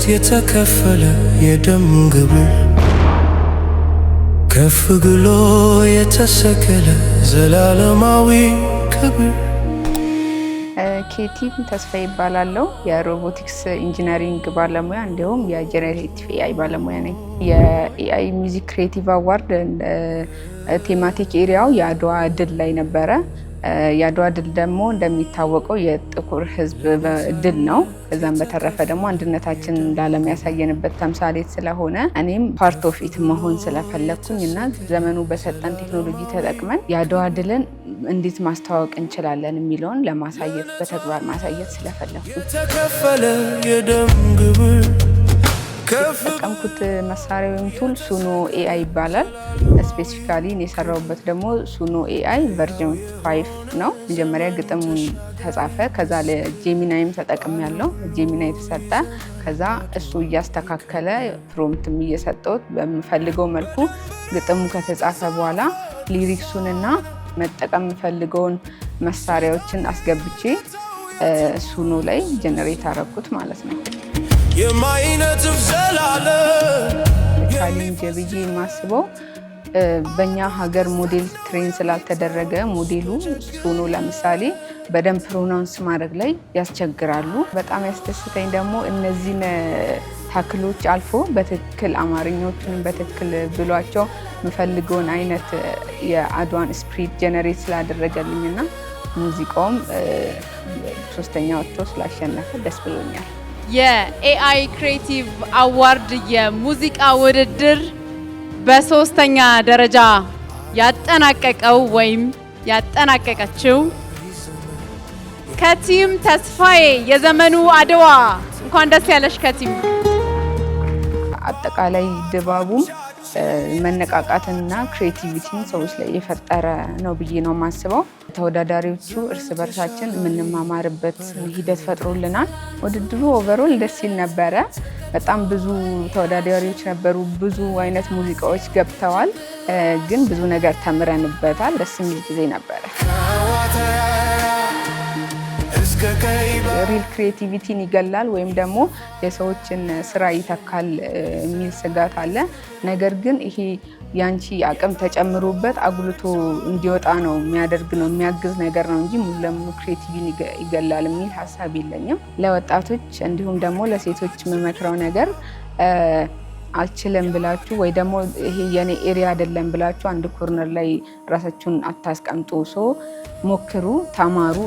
የተከፈለ የደም ግብር ከፍ ብሎ የተሰቀለ ዘላለማዊ ክብር። ኬቲ ተስፋዬ ይባላለሁ። የሮቦቲክስ ኢንጂነሪንግ ባለሙያ እንዲሁም የጀነሬቲቭ ኤአይ ባለሙያ ነኝ። የኤአይ ሚውዚክ ክሬቲቭ አዋርድ ቴማቲክ ኤሪያው የአድዋ ድል ላይ ነበረ። የአድዋ ድል ደግሞ እንደሚታወቀው የጥቁር ሕዝብ ድል ነው። ከዛም በተረፈ ደግሞ አንድነታችንን ለዓለም ያሳየንበት ተምሳሌት ስለሆነ እኔም ፓርት ኦፍ ኢት መሆን ስለፈለኩኝ እና ዘመኑ በሰጠን ቴክኖሎጂ ተጠቅመን የአድዋ ድልን እንዴት ማስተዋወቅ እንችላለን የሚለውን ለማሳየት በተግባር ማሳየት ስለፈለኩ የተከፈለ የደም ግብር። የተጠቀምኩት መሳሪያ ወይም ቱል ሱኖ ኤአይ ይባላል። ስፔሲፊካሊ የሰራሁበት ደግሞ ሱኖ ኤአይ ቨርዥን 5 ነው። መጀመሪያ ግጥሙን ተጻፈ፣ ከዛ ለጄሚናይም ተጠቅሜያለሁ። ጄሚናይ ተሰጠ፣ ከዛ እሱ እያስተካከለ ፕሮምፕትም እየሰጠሁት በምፈልገው መልኩ ግጥሙ ከተጻፈ በኋላ ሊሪክሱንና መጠቀም የምፈልገውን መሳሪያዎችን አስገብቼ ሱኖ ላይ ጀነሬት አረኩት ማለት ነው። የማይነጥፍ ዘላለም ቻሌንጅ ብዬ የማስበው በእኛ ሀገር ሞዴል ትሬን ስላልተደረገ ሞዴሉ ሱኖ ለምሳሌ በደንብ ፕሮናውንስ ማድረግ ላይ ያስቸግራሉ። በጣም ያስደስተኝ ደግሞ እነዚህን ታክሎች አልፎ በትክክል አማርኛዎቹንም በትክክል ብሏቸው የምፈልገውን አይነት የአድዋን ስፕሪት ጀነሬት ስላደረገልኝና ሙዚቃውም ሶስተኛ ወጥቶ ስላሸነፈ ደስ ብሎኛል። የኤአይ ክሬቲቭ አዋርድ የሙዚቃ ውድድር በሶስተኛ ደረጃ ያጠናቀቀው ወይም ያጠናቀቀችው ከቲም ተስፋዬ የዘመኑ አድዋ። እንኳን ደስ ያለሽ ከቲም። አጠቃላይ ድባቡም መነቃቃትና ክሬቲቪቲን ሰዎች ላይ የፈጠረ ነው ብዬ ነው የማስበው። ተወዳዳሪዎቹ እርስ በርሳችን የምንማማርበት ሂደት ፈጥሮልናል። ውድድሩ ኦቨሮል ደስ ይል ነበረ። በጣም ብዙ ተወዳዳሪዎች ነበሩ። ብዙ አይነት ሙዚቃዎች ገብተዋል። ግን ብዙ ነገር ተምረንበታል። ደስ የሚል ጊዜ ነበረ። ሪል ክሬቲቪቲን ይገላል ወይም ደግሞ የሰዎችን ስራ ይተካል የሚል ስጋት አለ። ነገር ግን ይሄ ያንቺ አቅም ተጨምሮበት አጉልቶ እንዲወጣ ነው የሚያደርግ ነው የሚያግዝ ነገር ነው እንጂ ሙሉ ለሙሉ ክሬቲቪቲን ይገላል የሚል ሀሳብ የለኝም። ለወጣቶች እንዲሁም ደግሞ ለሴቶች የምመክረው ነገር አልችልም ብላችሁ ወይ ደግሞ ይሄ የኔ ኤሪያ አይደለም ብላችሁ አንድ ኮርነር ላይ ራሳችሁን አታስቀምጡ። ሞክሩ፣ ተማሩ።